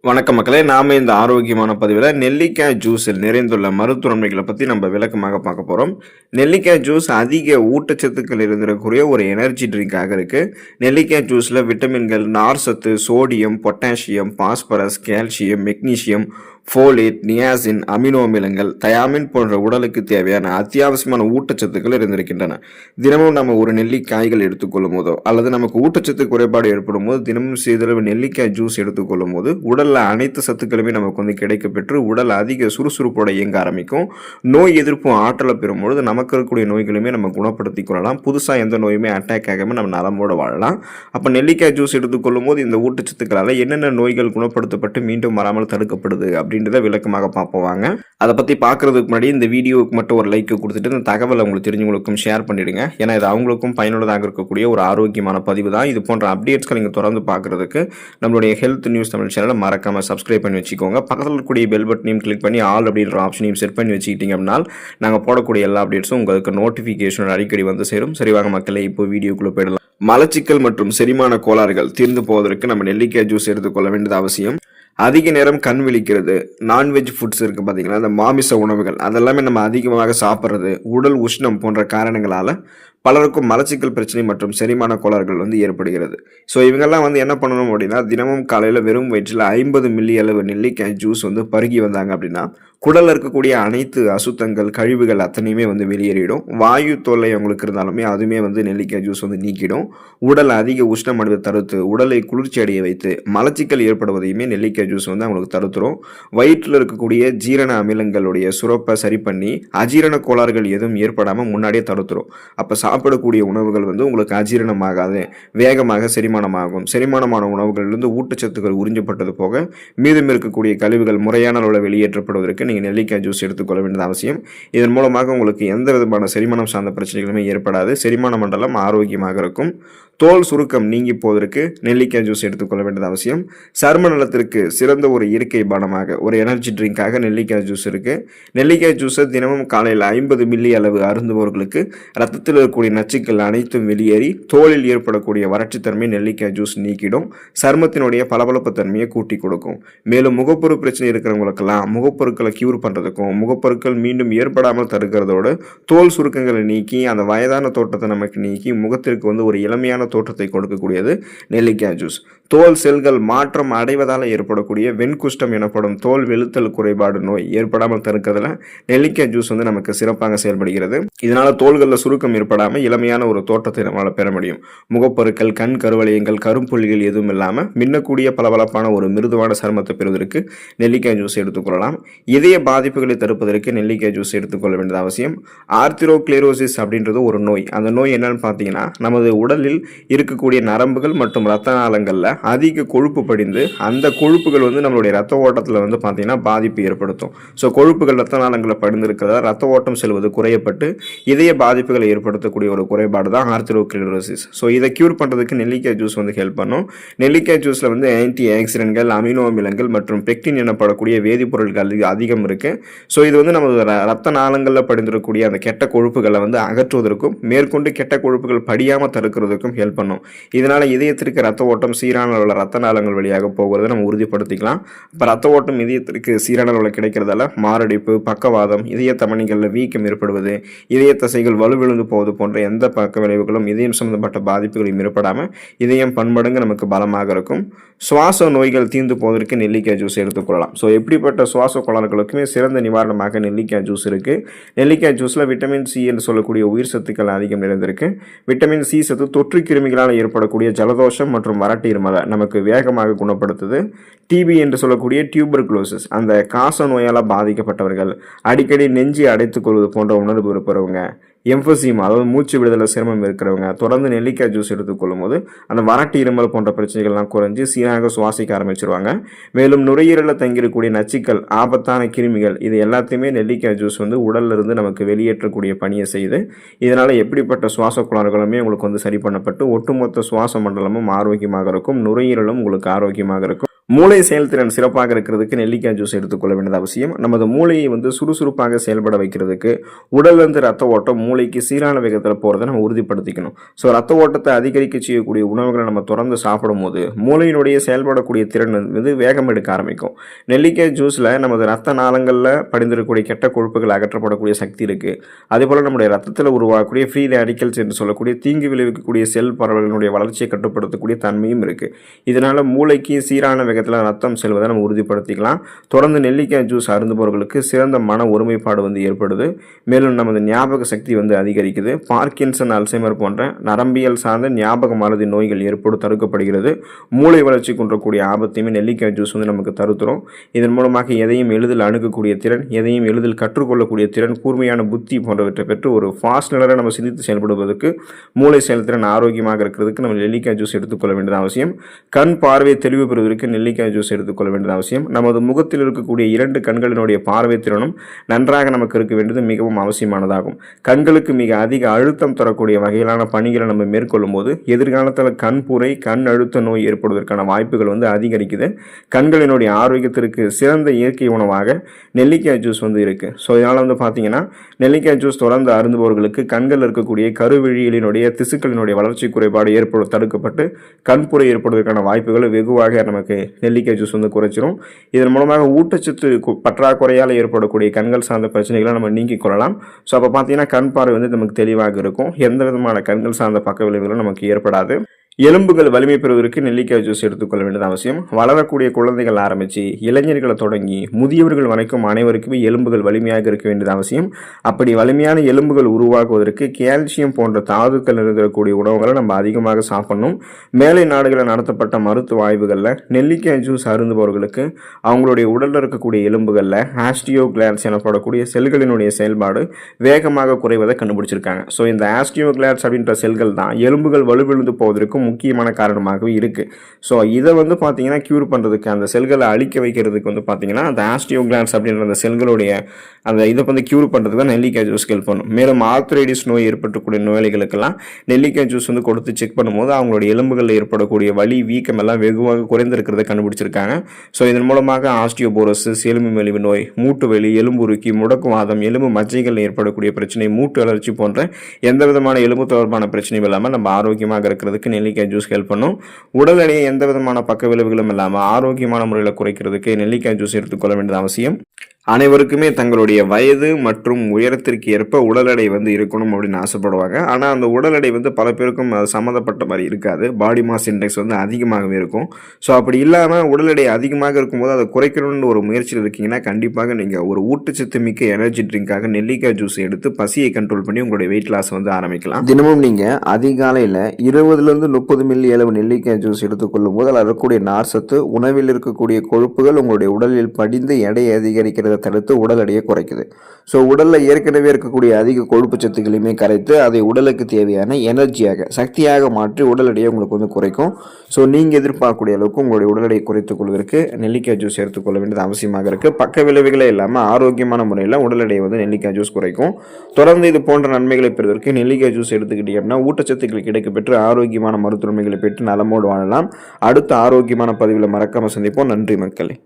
வணக்கம் மக்களே, நாம இந்த ஆரோக்கியமான பதிவில் நெல்லிக்காய் ஜூஸில் நிறைந்துள்ள மருத்துவன்மைகளை பற்றி நம்ம விளக்கமாக பார்க்க போகிறோம். நெல்லிக்காய் ஜூஸ் அதிக ஊட்டச்சத்துக்கள் இருந்திருக்கக்கூடிய ஒரு எனர்ஜி ட்ரிங்காக இருக்குது. நெல்லிக்காய் ஜூஸில் விட்டமின்கள், நார் சத்து, sodium, potassium, phosphorus, calcium, magnesium, folate, niacin, amino அமிலங்கள், தயாமின் போன்ற உடலுக்கு தேவையான அத்தியாவசியமான ஊட்டச்சத்துக்கள் இருந்திருக்கின்றன. தினமும் நம்ம ஒரு நெல்லிக்காய்கள் எடுத்துக்கொள்ளும் போதோ அல்லது நமக்கு ஊட்டச்சத்து குறைபாடு ஏற்படும் போது தினமும் சிறிதளவு நெல்லிக்காய் ஜூஸ் எடுத்துக்கொள்ளும் போது உடலில் அனைத்து சத்துக்களுமே நமக்கு கிடைக்க பெற்று உடல் அதிக சுறுசுறுப்போட இயங்க ஆரம்பிக்கும். நோய் எதிர்ப்பு ஆற்றலை பெறும்பொழுது நமக்கு இருக்கக்கூடிய நோய்களுமே நம்ம குணப்படுத்தி கொள்ளலாம். புதுசாக எந்த நோயுமே அட்டாக் ஆகாமல் நம்ம நலமோடு வாழலாம். அப்போ நெல்லிக்காய் ஜூஸ் எடுத்துக்கொள்ளும் போது இந்த ஊட்டச்சத்துக்களால் என்னென்ன நோய்கள் குணப்படுத்தப்பட்டு மீண்டும் வராமல் தடுக்கப்படுது அப்படின்றத விளக்கமாக பார்ப்போவாங்க. அதை பற்றி பார்க்குறதுக்கு முன்னாடி இந்த வீடியோவுக்கு மட்டும் ஒரு லைக் கொடுத்துட்டு இந்த தகவலை உங்களுக்கு தெரிஞ்சவங்களுக்கும் ஷேர் பண்ணிடுங்க. ஏன்னா இது அவங்களுக்கும் பயனுள்ளதாக இருக்கக்கூடிய ஒரு ஆரோக்கியமான பதிவு தான். இது போன்ற அப்டேட்ஸ்களை நீங்கள் தொடர்ந்து பார்க்குறதுக்கு நம்மளுடைய ஹெல்த் நியூஸ் தமிழ் சேனலை மறக்காமல் சப்ஸ்கிரைப் பண்ணி வச்சுக்கோங்க. பக்கத்தில் இருக்கக்கூடிய பெல் பட்டனையும் கிளிக் பண்ணி ஆல் அப்படின்ற ஆப்ஷனையும் செட் பண்ணி வச்சுக்கிட்டீங்க அப்படின்னா நாங்கள் போடக்கூடிய எல்லா அப்டேட்ஸும் உங்களுக்கு நோட்டிஃபிகேஷன் அடிக்கடி வந்து சேரும். சரி வாங்க மக்களே, இப்போ வீடியோக்குள்ளே போயிடலாம். மலச்சிக்கல் மற்றும் செரிமான கோளாறுகள் தீர்ந்து போவதற்கு நம்ம நெல்லிக்காய் ஜூஸ் எடுத்துக்கொள்ள வேண்டியது அவசியம். அதிக நேரம் கண் விழிக்கிறது, நான்வெஜ் ஃபுட்ஸ் இருக்குது பார்த்தீங்களா, அந்த மாமிச உணவுகள் அதெல்லாமே நம்ம அதிகமாக சாப்பிட்றது, உடல் உஷ்ணம் போன்ற காரணங்களால் பலருக்கும் மலச்சிக்கல் பிரச்சனை மற்றும் செரிமான கோளாறுகள் ஏற்படுகிறது. ஸோ இவங்கெல்லாம் என்ன பண்ணணும் அப்படின்னா, தினமும் காலையில் வெறும் வயிற்றில் 50 மில்லி அளவு நெல்லிக்காய் ஜூஸ் பருகி வந்தாங்க அப்படின்னா குடலில் இருக்கக்கூடிய அனைத்து அசுத்தங்கள், கழிவுகள் அத்தனையுமே வெளியேறிடும். வாயு தொல்லை அவங்களுக்கு இருந்தாலுமே அதுவுமே நெல்லிக்காய் ஜூஸ் நீக்கிடும். உடல் அதிக உஷ்ணம் அடைவை தடுத்து உடலை குளிர்ச்சி அடைய வைத்து மலச்சிக்கல் ஏற்படுவதையுமே நெல்லிக்காய் ஜூஸ் அவங்களுக்கு தடுத்துரும். வயிற்றில் இருக்கக்கூடிய ஜீரண அமிலங்களுடைய சுரப்பை சரி பண்ணி அஜீரண கோளாறுகள் எதுவும் ஏற்படாமல் முன்னாடியே தடுத்துரும். அப்போ சாப்பிடக்கூடிய உணவுகள் உங்களுக்கு அஜீரணமாகாது, வேகமாக செரிமானமாகும். செரிமானமான உணவுகளிலிருந்து ஊட்டச்சத்துக்கள் உறிஞ்சப்பட்டது போக மீதம் இருக்கக்கூடிய கழிவுகள் முறையான அளவில் வெளியேற்றப்படுவதற்கு நீங்கள் நெல்லிக்காய் ஜூஸ் எடுத்துக்கொள்ள வேண்டியது அவசியம். இதன் மூலமாக உங்களுக்கு எந்த விதமான செரிமானம் சார்ந்த பிரச்சனைகளுமே ஏற்படாது. செரிமான மண்டலம் ஆரோக்கியமாக இருக்கும். தோல் சுருக்கம் நீங்கி போவதற்கு நெல்லிக்காய் ஜூஸ் எடுத்துக்கொள்ள வேண்டியது அவசியம். சரும நலத்திற்கு சிறந்த ஒரு இயற்கை பானமாக ஒரு எனர்ஜி ட்ரிங்காக நெல்லிக்காய் ஜூஸ் இருக்குது. நெல்லிக்காய் ஜூஸை தினமும் காலையில் 50 மில்லி அளவு அருந்துபவர்களுக்கு ரத்தத்தில் இருக்கக்கூடிய நச்சுக்கள் அனைத்தும் வெளியேறி தோலில் ஏற்படக்கூடிய வறட்சித்தன்மை நெல்லிக்காய் ஜூஸ் நீக்கிடும். சருமத்தினுடைய பளபளப்பு தன்மையை கூட்டி கொடுக்கும். மேலும் முகப்பொரு பிரச்சனை இருக்கிறவங்களுக்கெல்லாம் முகப்பொருட்களை கியூர் பண்ணுறதுக்கும் முகப்பொருட்கள் மீண்டும் ஏற்படாமல் தடுக்கிறதோடு தோல் சுருக்கங்களை நீக்கி அந்த வயதான தோற்றத்தை நமக்கு நீக்கி முகத்திற்கு ஒரு இளமையான தோற்றத்தை கொடுக்கக்கூடியது நெல்லிக்காய் ஜூஸ். தோல் செல்கள் மாற்றம் அடைவதால் ஏற்படக்கூடிய வெண்குஷ்டம் எனப்படும் தோல் வெளுத்தல் குறைபாடு நோய் ஏற்படாமல் தடுக்கிறதுல நெல்லிக்காய் ஜூஸ் நமக்கு சிறப்பாக செயல்படுகிறது. இதனால தோள்களில் சுருக்கம் ஏற்படாமல் இளமையான ஒரு தோற்றத்தை நம்மளால் பெற முடியும். முகப்பொருட்கள், கண் கருவளையங்கள், கரும்புள்ளிகள் எதுவும் இல்லாமல் மின்னக்கூடிய பளபளப்பான ஒரு மிருதுவான சருமத்தை பெறுவதற்கு நெல்லிக்காய் ஜூஸ் எடுத்துக்கொள்ளலாம். இதய பாதிப்புகளை தடுப்பதற்கு நெல்லிக்காய் ஜூஸ் எடுத்துக்கொள்ள வேண்டியது அவசியம். ஆர்த்திரோக்ளெரோசிஸ் அப்படின்றது ஒரு நோய். அந்த நோய் என்னன்னு பார்த்தீங்கன்னா, நமது உடலில் இருக்கக்கூடிய நரம்புகள் மற்றும் இரத்த நாளங்களில் அதிக கொழுப்பு படிந்து அந்த கொழுப்புகள் நம்மளுடைய ரத்த ஓட்டத்தில் பார்த்தீங்கன்னா பாதிப்பு ஏற்படுத்தும். ஸோ கொழுப்புகள் ரத்த நாளங்களில் படிந்து இருக்கிறதா ரத்த ஓட்டம் செல்வது குறையப்பட்டு இதய பாதிப்புகளை ஏற்படுத்தக்கூடிய ஒரு குறைபாடு தான் ஆர்த்திரோக்ளெரோசிஸ். ஸோ இதை கியூர் பண்ணுறதுக்கு நெல்லிக்காய் ஜூஸ் ஹெல்ப் பண்ணும். நெல்லிக்காய் ஜூஸில் ஆன்டி ஆக்சிடென்ட்கள், அமினோ அமிலங்கள் மற்றும் பெக்டின் எனப்படக்கூடிய வேதிப்பொருட்கள் அதிகம் இருக்கு. ஸோ இது நமது ரத்த நாளங்களில் படிந்திருக்கக்கூடிய அந்த கெட்ட கொழுப்புகளை அகற்றுவதற்கும் மேற்கொண்டு கெட்ட கொழுப்புகள் படியாமல் தடுக்கிறதுக்கும் ஹெல்ப் பண்ணும். இதனால இதயத்திற்கு ரத்த ஓட்டம் சீரான அளவில் ரத்த நாளங்கள் வழியாக போகிறத நம்ம உறுதிப்படுத்திக்கலாம். இப்போ ரத்த ஓட்டம் இதயத்திற்கு சீரான அளவில் கிடைக்கிறதால மாரடைப்பு, பக்கவாதம், இதய தமனிகளில் வீக்கம் ஏற்படுவது, இதய தசைகள் வலுவிழுந்து போவது போன்ற எந்த பக்க விளைவுகளும் இதயம் சம்பந்தப்பட்ட பாதிப்புகளையும் ஏற்படாமல் இதயம் பன்மடங்கு நமக்கு பலமாக இருக்கும். சுவாச நோய்கள் தீர்ந்து போவதற்கு நெல்லிக்காய் ஜூஸ் எடுத்துக்கொள்ளலாம். ஸோ எப்படிப்பட்ட சுவாச கோளாறுகளுக்குமே சிறந்த நிவாரணமாக நெல்லிக்காய் ஜூஸ் இருக்குது. நெல்லிக்காய் ஜூஸில் விட்டமின் சி என்று சொல்லக்கூடிய உயிர் சத்துக்கள் அதிகம் நிறைந்திருக்கு. விட்டமின் சி சத்து தொற்று கிருமிகளால் ஏற்படக்கூடிய ஜலதோஷம் மற்றும் வறட்டு இருமலை நமக்கு வேகமாக குணப்படுத்துது. டிபி என்று சொல்லக்கூடிய டியூபர்குலோசிஸ், அந்த காச நோயால் பாதிக்கப்பட்டவர்கள், அடிக்கடி நெஞ்சு அடைத்துக் கொள்வது போன்ற உணர்வு இருப்பவங்க, எம்பசிமா அதாவது மூச்சு விடுதலை சிரமம் இருக்கிறவங்க தொடர்ந்து நெல்லிக்காய் ஜூஸ் எடுத்துக்கொள்ளும் போது அந்த வறட்டு இருமல் போன்ற பிரச்சனைகள்லாம் குறைஞ்சி சீராக சுவாசிக்க ஆரம்பிச்சிருவாங்க. மேலும் நுரையீரலில் தங்கியிருக்கக்கூடிய நச்சுக்கள், ஆபத்தான கிருமிகள் இது எல்லாத்தையுமே நெல்லிக்காய் ஜூஸ் உடல்ல இருந்து நமக்கு வெளியேற்றக்கூடிய பணியை செய்து இதனால எப்படிப்பட்ட சுவாச கோளாறுகளுமே உங்களுக்கு சரி பண்ணப்பட்டு ஒட்டுமொத்த சுவாச மண்டலமும் ஆரோக்கியமாக இருக்கும். நுரையீரலும் உங்களுக்கு ஆரோக்கியமாக இருக்கும். மூளை செயல்திறன் சிறப்பாக இருக்கிறதுக்கு நெல்லிக்காய் ஜூஸ் எடுத்துக்கொள்ள வேண்டியது அவசியம். நமது மூளையை சுறுசுறுப்பாக செயல்பட வைக்கிறதுக்கு உடல்லேருந்து ரத்த ஓட்டம் மூளைக்கு சீரான வேகத்தில் போகிறத நம்ம உறுதிப்படுத்திக்கணும். ஸோ ரத்த ஓட்டத்தை அதிகரிக்க செய்யக்கூடிய உணவுகளை நம்ம தொடர்ந்து சாப்பிடும் போது மூளையினுடைய செயல்படக்கூடிய திறன் வேகம் எடுக்க ஆரம்பிக்கும். நெல்லிக்காய் ஜூஸில் நமது ரத்த நாளங்களில் படிந்திருக்கக்கூடிய கெட்ட கொழுப்புகள் அகற்றப்படக்கூடிய சக்தி இருக்குது. அதேபோல் நம்முடைய ரத்தத்தில் உருவாகக்கூடிய ஃப்ரீ ரேடிக்கல்ஸ் என்று சொல்லக்கூடிய தீங்கு விளைவிக்கக்கூடிய செல் பரவலினுடைய வளர்ச்சியை கட்டுப்படுத்தக்கூடிய தன்மையும் இருக்குது. இதனால் மூளைக்கு சீரான வேகத்தில் ரத்தம் செல்வதை நம்ம உறுதிப்படுத்திக்கலாம். தொடர்ந்து நெல்லிக்காய் ஜூஸ் அருந்துபவர்களுக்கு சிறந்த மன ஒருமைப்பாடு ஏற்படுது. மேலும் நமது ஞாபக சக்தி அதிகரிக்குது. பார்க்கின்சன், அல்சைமர் போன்ற நரம்பியல் சார்ந்த ஞாபக மறதி நோய்கள் தடுக்கப்படுகிறது. மூளை வளர்ச்சி குன்றக்கூடிய ஆபத்தையுமே நெல்லிக்காய் ஜூஸ் நமக்கு தருத்துரும். இதன் மூலமாக எதையும் எளிதில் அணுகக்கூடிய திறன், எதையும் எளிதில் கற்றுக்கொள்ளக்கூடிய திறன், கூர்மையான புத்தி போன்றவற்றை பெற்று ஒரு ஃபாஸ்ட் நிலரை நம்ம சிந்தித்து செயல்படுவதற்கு மூளை செயல்திறன் ஆரோக்கியமாக இருக்கிறதுக்கு நம்ம நெல்லிக்காய் ஜூஸ் எடுத்துக்கொள்ள வேண்டியது அவசியம். கண் பார்வை தெளிவு பெறுவதற்கு நெல்லிக்காய் ஜூஸ் எடுத்துக்கொள்ள வேண்டியது அவசியம். நமது முகத்தில் இருக்கக்கூடிய 2 கண்களினுடைய பார்வை திறனும் நன்றாக நமக்கு இருக்க வேண்டியது மிகவும் அவசியமானதாகும். கண்களுக்கு மிக அதிக அழுத்தம் தரக்கூடிய வகையிலான பணிகளை நம்ம மேற்கொள்ளும் போது எதிர்காலத்தில் கண்புரை, கண் அழுத்த நோய் ஏற்படுவதற்கான வாய்ப்புகள் அதிகரிக்குது. கண்களினுடைய ஆரோக்கியத்திற்கு சிறந்த இயற்கை உணவாக நெல்லிக்காய் ஜூஸ் இருக்குது. ஸோ இதனால் பார்த்தீங்கன்னா நெல்லிக்காய் ஜூஸ் தொடர்ந்து அருந்துபவர்களுக்கு கண்கள் இருக்கக்கூடிய கருவிழிகளினுடைய திசுக்களினுடைய வளர்ச்சி குறைபாடு தடுக்கப்பட்டு கண்புரை ஏற்படுவதற்கான வாய்ப்புகள் வெகுவாக நமக்கு நெல்லிக்காய் ஜூஸ் குறைச்சிரும். இதன் மூலமாக ஊட்டச்சத்து பற்றாக்குறையால் ஏற்படக்கூடிய கண்கள் சார்ந்த பிரச்சனைகளை நம்ம நீக்கிக் கொள்ளலாம். ஸோ அப்போ பார்த்தீங்கன்னா கண் பார்வை நமக்கு தெளிவாக இருக்கும். எந்த விதமான கண்கள் சார்ந்த பக்க விளைவுகளும் நமக்கு ஏற்படாது. எலும்புகள் வலிமை பெறுவதற்கு நெல்லிக்காய் ஜூஸ் எடுத்துக்கொள்ள வேண்டியது அவசியம். வளரக்கூடிய குழந்தைகள் ஆரம்பித்து இளைஞர்களை தொடங்கி முதியவர்கள் வரைக்கும் அனைவருக்குமே எலும்புகள் வலிமையாக இருக்க வேண்டியது அவசியம். அப்படி வலிமையான எலும்புகள் உருவாக்குவதற்கு கால்சியம் போன்ற தாதுக்கள் நிறைந்திருக்கக்கூடிய உணவுகளை நம்ம அதிகமாக சாப்பிடணும். மேலை நாடுகளில் நடத்தப்பட்ட மருத்துவ ஆய்வுகளில் நெல்லிக்காய் ஜூஸ் அருந்துபவர்களுக்கு அவங்களுடைய உடலில் இருக்கக்கூடிய எலும்புகளில் ஆஸ்டியோகிளாட்ஸ் எனப்படக்கூடிய செல்களினுடைய செயல்பாடு வேகமாக குறைவதை கண்டுபிடிச்சிருக்காங்க. ஸோ இந்த ஆஸ்டியோகிளாட்ஸ் அப்படின்ற செல்கள் தான் எலும்புகள் வலுவிழந்து போவதற்கு முக்கியமான காரணமாகவே இருக்குது. ஸோ இதை பார்த்தீங்கன்னா க்யூர் பண்ணுறதுக்கு, அந்த செல்களை அழிக்க வைக்கிறதுக்கு பார்த்தீங்கன்னா அந்த ஆஸ்டியோகிளாட்ஸ் அப்படின்ற அந்த செல்களுடைய அந்த இதை க்யூர் பண்ணுறதுக்கு தான் நெல்லிக்காய் ஜூஸ் ஹெல்ப் பண்ணும். மேலும் ஆர்த்ரைட்டிஸ் நோய் ஏற்பட்டக்கூடிய நோயாளிகளுக்கெல்லாம் நெல்லிக்காய் ஜூஸ் கொடுத்து செக் பண்ணும்போது அவங்களுடைய எலும்புகளில் ஏற்படக்கூடிய வலி, வீக்கம் எல்லாம் வெகுவாக குறைந்திருக்கிறத கண்டுபிடிச்சிருக்காங்க. ஸோ இதன் மூலமாக ஆஸ்டியோபோரோசிஸ், எலும்பு மெலிவு நோய், மூட்டு வலி, எலும்புருக்கி, முடக்குவாதம், எலும்பு மஜ்ஜைகள் ஏற்படக்கூடிய பிரச்சனை, மூட்டு அலர்ச்சி போன்ற எந்த விதமான எலும்பு தொடர்பான பிரச்சனையும் இல்லாமல் நம்ம ஆரோக்கியமாக இருக்கிறதுக்கு நெல்லிக்காய் ஜூஸ் ஹெல்ப் பண்ணும். உடல் எடையை எந்த விதமான பக்க விளைவுகளும் இல்லாமல் ஆரோக்கியமான முறையில் குறைக்கிறதுக்கு நெல்லிக்காய் ஜூஸ் எடுத்துக்கொள்ள வேண்டியது அவசியம். அனைவருக்குமே தங்களுடைய வயது மற்றும் உயரத்திற்கு ஏற்ப உடல் எடை இருக்கணும் அப்படின்னு ஆசைப்படுவாங்க. ஆனால் அந்த உடல் எடை பல பேருக்கும் அது சம்மந்தப்பட்ட மாதிரி இருக்காது. பாடி மாஸ் இண்டெக்ஸ் அதிகமாகவே இருக்கும். ஸோ அப்படி இல்லாமல் உடல் எடை அதிகமாக இருக்கும்போது அதை குறைக்கணும்னு ஒரு முயற்சியில் இருக்கீங்கன்னா கண்டிப்பாக நீங்கள் ஒரு ஊட்டச்சத்து மிக்க எனர்ஜி ட்ரிங்காக நெல்லிக்காய் ஜூஸ் எடுத்து பசியை கண்ட்ரோல் பண்ணி உங்களுடைய வெயிட் லாஸ் ஆரம்பிக்கலாம். தினமும் நீங்கள் அதிகாலையில் 20லேருந்து 30 மில்லி அளவு நெல்லிக்காய் ஜூஸ் எடுத்துக்கொள்ளும் போது அதில் இருக்கக்கூடிய நார்சத்து, உணவில் இருக்கக்கூடிய கொழுப்புகள் உங்களுடைய உடலில் படிந்து எடையை அதிகரிக்கிறது தடுத்து உடல் எடையை குறைக்குது. ஸோ உடலில் ஏற்கனவே இருக்கக்கூடிய அதிக கொழுப்பு சத்துக்களையுமே கரைத்து அதை உடலுக்கு தேவையான எனர்ஜியாக, சக்தியாக மாற்றி உடல் எடையை உங்களுக்கு குறைக்கும். ஸோ நீங்கள் எதிர்பார்க்கக்கூடிய அளவுக்கு உங்களுடைய உடல் எடையை குறைத்துக் கொள்வதற்கு நெல்லிக்காய் ஜூஸ் எடுத்துக்கொள்ள வேண்டியது அவசியமாக இருக்குது. பக்க விளைவுகளே இல்லாமல் ஆரோக்கியமான முறையில் உடல் எடையை நெல்லிக்காய் ஜூஸ் குறைக்கும். தொடர்ந்து இது போன்ற நன்மைகளை பெறுவதற்கு நெல்லிக்காய் ஜூஸ் எடுத்துக்கிட்டீங்கன்னா ஊட்டச்சத்துக்கள் கிடைக்க பெற்று ஆரோக்கியமான மருத்துவமைகளை பெற்று நலமோடு வாழலாம். அடுத்த ஆரோக்கியமான பதிவில் மறக்காமல் சந்திப்போம். நன்றி மக்களே.